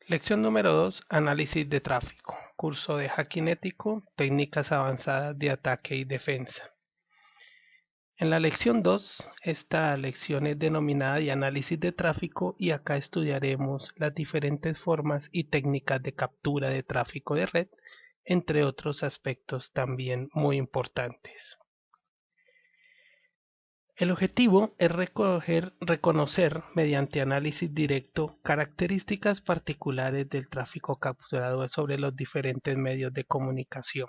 Lección número 2. Análisis de tráfico. Curso de hacking ético, técnicas avanzadas de ataque y defensa. En la lección 2, esta lección es denominada de análisis de tráfico y acá estudiaremos las diferentes formas y técnicas de captura de tráfico de red, entre otros aspectos también muy importantes. El objetivo es reconocer mediante análisis directo características particulares del tráfico capturado sobre los diferentes medios de comunicación,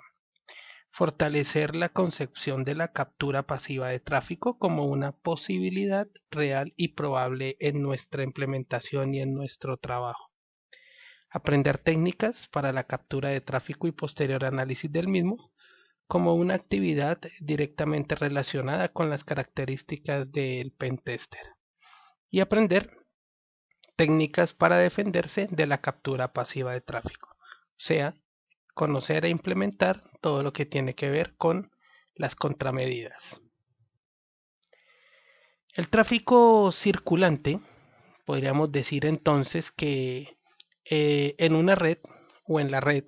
fortalecer la concepción de la captura pasiva de tráfico como una posibilidad real y probable en nuestra implementación y en nuestro trabajo, aprender técnicas para la captura de tráfico y posterior análisis del mismo, como una actividad directamente relacionada con las características del pentester y aprender técnicas para defenderse de la captura pasiva de tráfico, o sea, conocer e implementar todo lo que tiene que ver con las contramedidas. El tráfico circulante, podríamos decir entonces que en una red o en la red,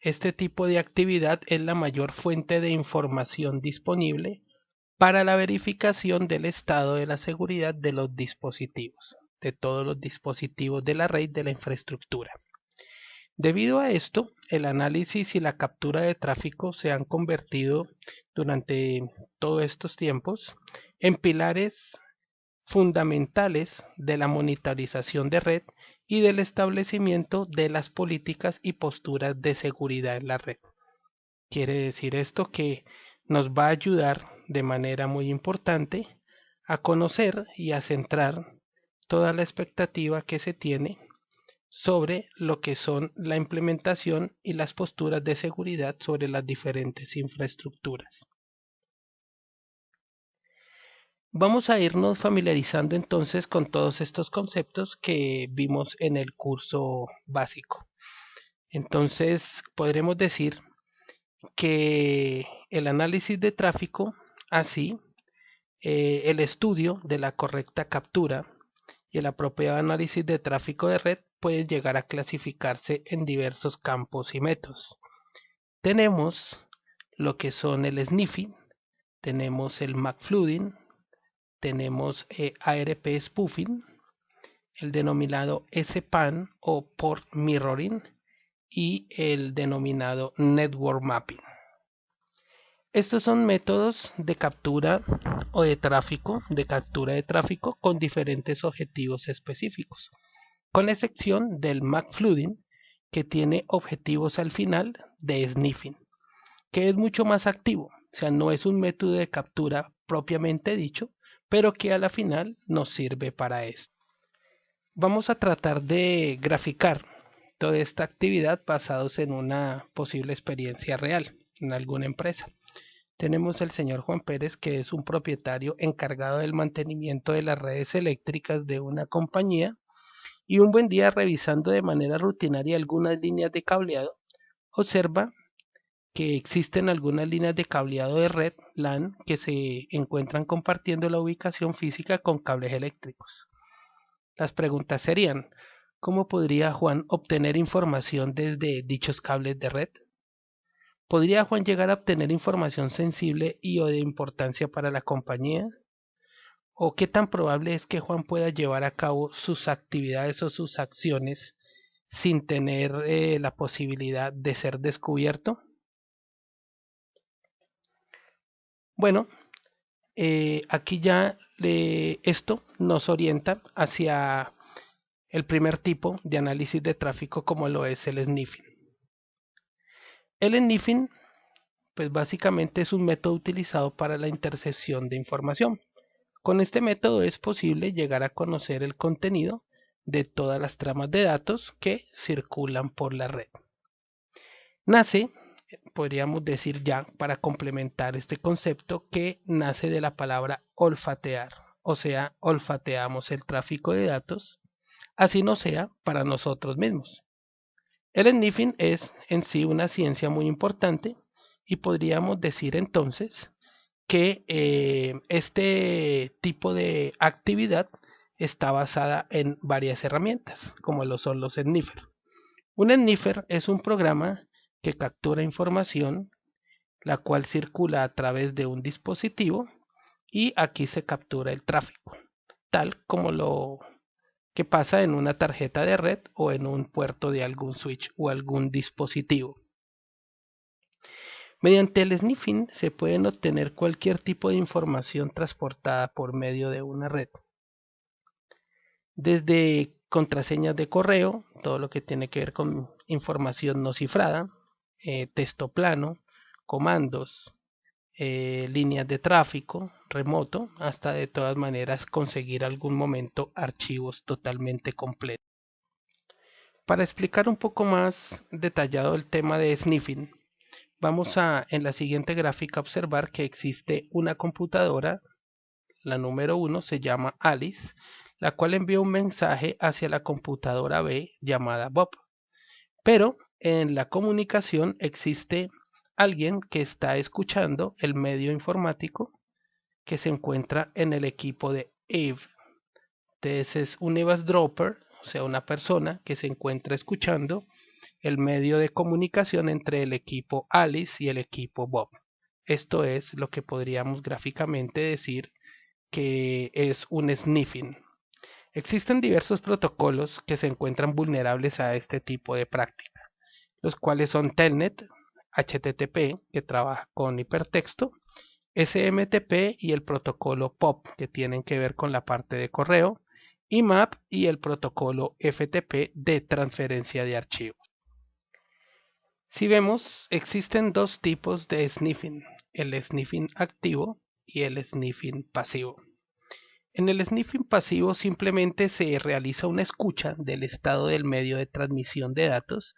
este tipo de actividad es la mayor fuente de información disponible para la verificación del estado de la seguridad de los dispositivos, de todos los dispositivos de la red de la infraestructura. Debido a esto, el análisis y la captura de tráfico se han convertido durante todos estos tiempos en pilares fundamentales de la monitorización de red y del establecimiento de las políticas y posturas de seguridad en la red. Quiere decir esto que nos va a ayudar de manera muy importante a conocer y a centrar toda la expectativa que se tiene sobre lo que son la implementación y las posturas de seguridad sobre las diferentes infraestructuras. Vamos a irnos familiarizando entonces con todos estos conceptos que vimos en el curso básico. Entonces podremos decir que el análisis de tráfico, así el estudio de la correcta captura y el apropiado análisis de tráfico de red puede llegar a clasificarse en diversos campos y métodos. Tenemos lo que son el sniffing, tenemos el McFlooding, tenemos ARP spoofing, el denominado SPAN o port mirroring y el denominado network mapping. Estos son métodos de captura o de captura de tráfico con diferentes objetivos específicos, con excepción del McFlooding, que tiene objetivos al final de sniffing, que es mucho más activo, o sea, no es un método de captura propiamente dicho, pero que a la final nos sirve para esto. Vamos a tratar de graficar toda esta actividad basados en una posible experiencia real en alguna empresa. Tenemos el señor Juan Pérez, que es un propietario encargado del mantenimiento de las redes eléctricas de una compañía, y un buen día, revisando de manera rutinaria algunas líneas de cableado, observa que existen algunas líneas de cableado de red LAN que se encuentran compartiendo la ubicación física con cables eléctricos. Las preguntas serían: ¿cómo podría Juan obtener información desde dichos cables de red? ¿Podría Juan llegar a obtener información sensible y o de importancia para la compañía? ¿O qué tan probable es que Juan pueda llevar a cabo sus actividades o sus acciones sin tener la posibilidad de ser descubierto? Bueno, aquí ya esto nos orienta hacia el primer tipo de análisis de tráfico, como lo es el sniffing. El sniffing, pues básicamente es un método utilizado para la intercepción de información. Con este método es posible llegar a conocer el contenido de todas las tramas de datos que circulan por la red. Nace, podríamos decir ya, para complementar este concepto, que nace de la palabra olfatear, o sea, olfateamos el tráfico de datos, así no sea para nosotros mismos. El sniffing es en sí una ciencia muy importante y podríamos decir entonces que este tipo de actividad está basada en varias herramientas, como lo son los sniffer. Un sniffer es un programa que captura información, la cual circula a través de un dispositivo, y aquí se captura el tráfico, tal como lo que pasa en una tarjeta de red o en un puerto de algún switch o algún dispositivo. Mediante el sniffing se pueden obtener cualquier tipo de información transportada por medio de una red, desde contraseñas de correo, todo lo que tiene que ver con información no cifrada, texto plano, comandos, líneas de tráfico remoto, hasta de todas maneras conseguir algún momento archivos totalmente completos. Para explicar un poco más detallado el tema de sniffing, vamos a en la siguiente gráfica observar que existe una computadora, la número 1 se llama Alice, la cual envía un mensaje hacia la computadora B llamada Bob. Pero en la comunicación existe alguien que está escuchando el medio informático que se encuentra en el equipo de Eve. Entonces es un eavesdropper, o sea, una persona que se encuentra escuchando el medio de comunicación entre el equipo Alice y el equipo Bob. Esto es lo que podríamos gráficamente decir que es un sniffing. Existen diversos protocolos que se encuentran vulnerables a este tipo de práctica, los cuales son Telnet, HTTP, que trabaja con hipertexto, SMTP y el protocolo POP, que tienen que ver con la parte de correo, IMAP y el protocolo FTP de transferencia de archivos. Si vemos, existen dos tipos de sniffing, el sniffing activo y el sniffing pasivo. En el sniffing pasivo simplemente se realiza una escucha del estado del medio de transmisión de datos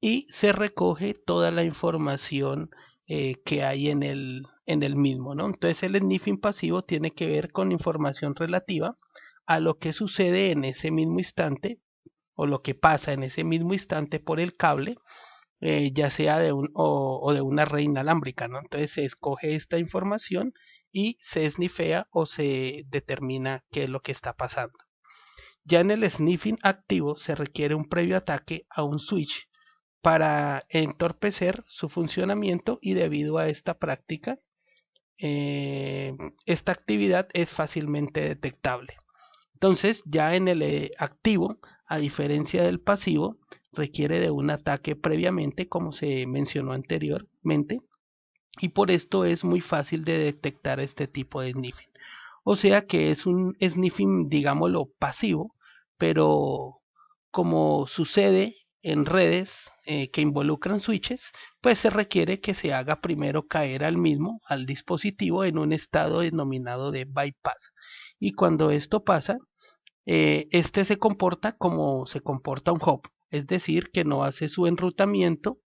y se recoge toda la información que hay en el mismo, ¿no? Entonces el sniffing pasivo tiene que ver con información relativa a lo que sucede en ese mismo instante o lo que pasa en ese mismo instante por el cable, ya sea de o de una red inalámbrica, ¿no? Entonces se escoge esta información y se snifea o se determina qué es lo que está pasando. Ya en el sniffing activo se requiere un previo ataque a un switch para entorpecer su funcionamiento, y debido a esta práctica, esta actividad es fácilmente detectable. Entonces, ya en el activo, a diferencia del pasivo, requiere de un ataque previamente, como se mencionó anteriormente, y por esto es muy fácil de detectar este tipo de sniffing. O sea que es un sniffing, digámoslo, pasivo, pero como sucede en redes que involucran switches, pues se requiere que se haga primero caer al dispositivo en un estado denominado de bypass. Y cuando esto pasa, este se comporta como se comporta un hop, es decir, que no hace su enrutamiento,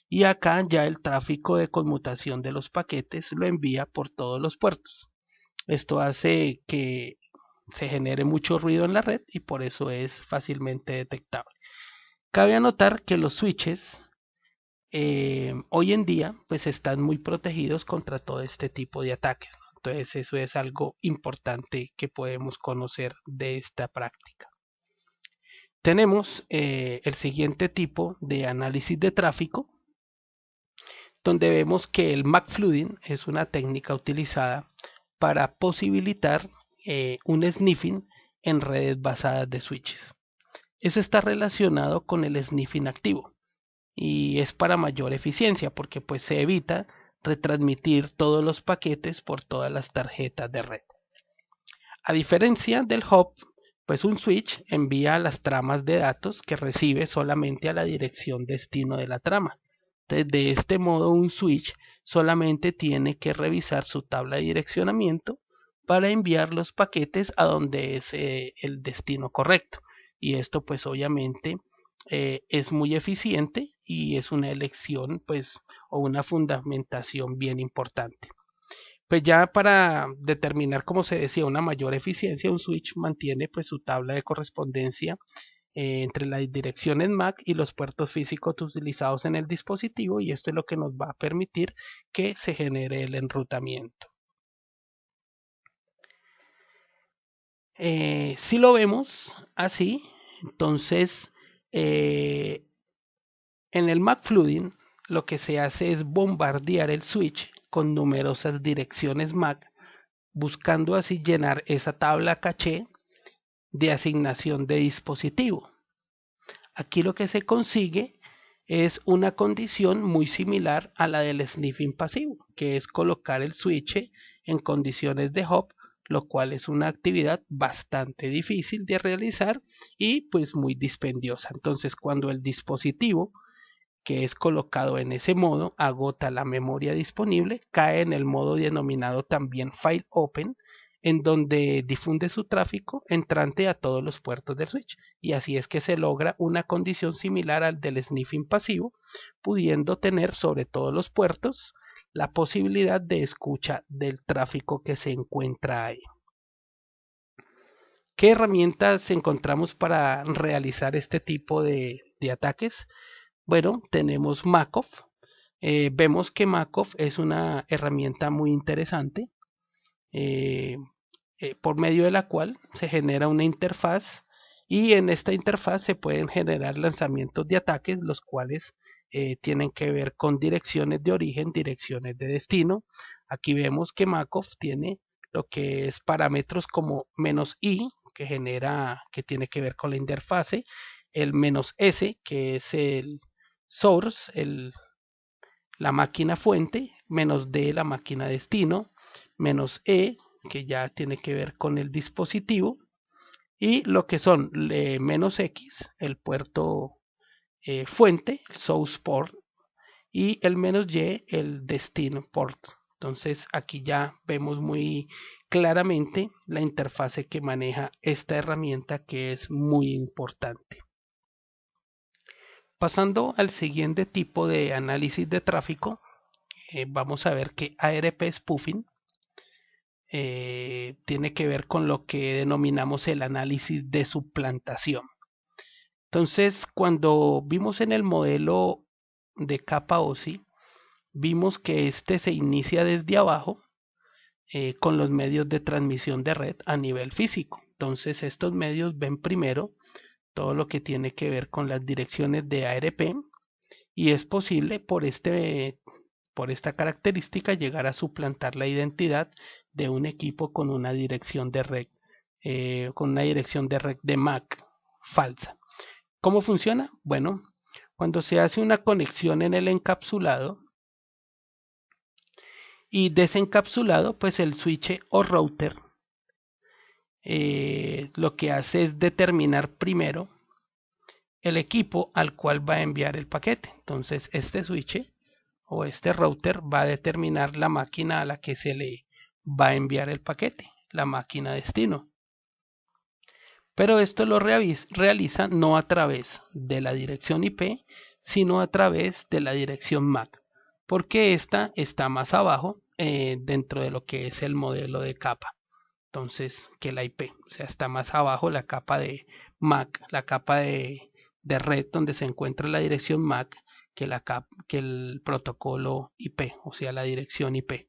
y acá ya el tráfico de conmutación de los paquetes lo envía por todos los puertos. Esto hace que se genere mucho ruido en la red y por eso es fácilmente detectable. Cabe anotar que los switches hoy en día pues están muy protegidos contra todo este tipo de ataques. Entonces eso es algo importante que podemos conocer de esta práctica. Tenemos el siguiente tipo de análisis de tráfico, donde vemos que el McFlooding es una técnica utilizada para posibilitar un sniffing en redes basadas de switches. Eso está relacionado con el sniffing activo y es para mayor eficiencia porque pues se evita retransmitir todos los paquetes por todas las tarjetas de red. A diferencia del hop, pues un switch envía las tramas de datos que recibe solamente a la dirección destino de la trama. Entonces, de este modo, un switch solamente tiene que revisar su tabla de direccionamiento para enviar los paquetes a donde es el destino correcto. Y esto pues obviamente es muy eficiente y es una elección pues o una fundamentación bien importante. Pues ya para determinar, como se decía, una mayor eficiencia, un switch mantiene pues su tabla de correspondencia entre las direcciones MAC y los puertos físicos utilizados en el dispositivo, y esto es lo que nos va a permitir que se genere el enrutamiento. Si lo vemos así, entonces en el MAC flooding lo que se hace es bombardear el switch con numerosas direcciones MAC, buscando así llenar esa tabla caché de asignación de dispositivo. Aquí lo que se consigue es una condición muy similar a la del sniffing pasivo, que es colocar el switch en condiciones de hop, lo cual es una actividad bastante difícil de realizar y pues muy dispendiosa. Entonces, cuando el dispositivo que es colocado en ese modo agota la memoria disponible, cae en el modo denominado también file open, en donde difunde su tráfico entrante a todos los puertos del switch, y así es que se logra una condición similar al del sniffing pasivo, pudiendo tener sobre todos los puertos la posibilidad de escucha del tráfico que se encuentra ahí. ¿Qué herramientas encontramos para realizar este tipo de ataques? Bueno, tenemos Makov. Vemos que Makov es una herramienta muy interesante por medio de la cual se genera una interfaz y en esta interfaz se pueden generar lanzamientos de ataques, los cuales tienen que ver con direcciones de origen, direcciones de destino. Aquí vemos que Makov tiene lo que es parámetros como "-i", que tiene que ver con la interfase, el "-s", que es el source, la máquina fuente, "-d", la máquina destino, "-e", que ya tiene que ver con el dispositivo, y lo que son "-x", el puerto fuente, el source port, y el "-y", el destino port. Entonces aquí ya vemos muy claramente la interfase que maneja esta herramienta, que es muy importante. Pasando al siguiente tipo de análisis de tráfico, vamos a ver que ARP spoofing tiene que ver con lo que denominamos el análisis de suplantación. Entonces, cuando vimos en el modelo de capa OSI, vimos que este se inicia desde abajo con los medios de transmisión de red a nivel físico. Entonces, estos medios ven primero todo lo que tiene que ver con las direcciones de ARP, y es posible por esta característica llegar a suplantar la identidad de un equipo con una dirección de red de MAC falsa. ¿Cómo funciona? Bueno, cuando se hace una conexión en el encapsulado y desencapsulado, pues el switch o router lo que hace es determinar primero el equipo al cual va a enviar el paquete. Entonces este switch o este router va a determinar la máquina a la que se le va a enviar el paquete, la máquina destino. Pero esto lo realiza no a través de la dirección IP, sino a través de la dirección MAC, porque esta está más abajo dentro de lo que es el modelo de capa. Entonces, que la IP, o sea, está más abajo la capa de MAC, la capa de red donde se encuentra la dirección MAC, que el protocolo IP, o sea, la dirección IP.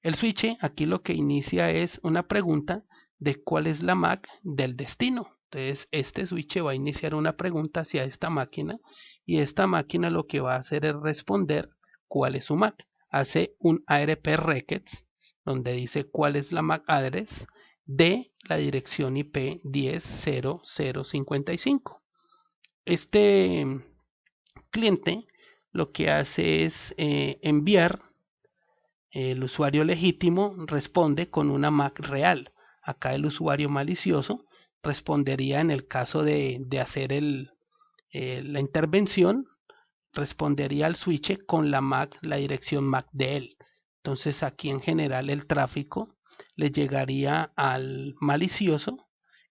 El switch aquí lo que inicia es una pregunta de cuál es la MAC del destino. Entonces, este switch va a iniciar una pregunta hacia esta máquina, y esta máquina lo que va a hacer es responder cuál es su MAC. Hace un ARP request donde dice cuál es la MAC address de la dirección IP 10.0.0.55. Este cliente lo que hace es enviar. El usuario legítimo responde con una MAC real. Acá el usuario malicioso respondería, en el caso de hacer la intervención, respondería al switch con la MAC, la dirección MAC de él. Entonces aquí en general el tráfico le llegaría al malicioso,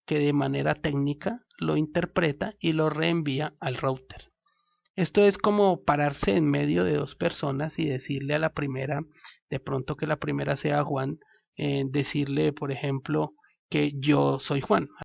que de manera técnica lo interpreta y lo reenvía al router. Esto es como pararse en medio de dos personas y decirle a la primera, de pronto que la primera sea Juan, decirle, por ejemplo, que yo soy Juan.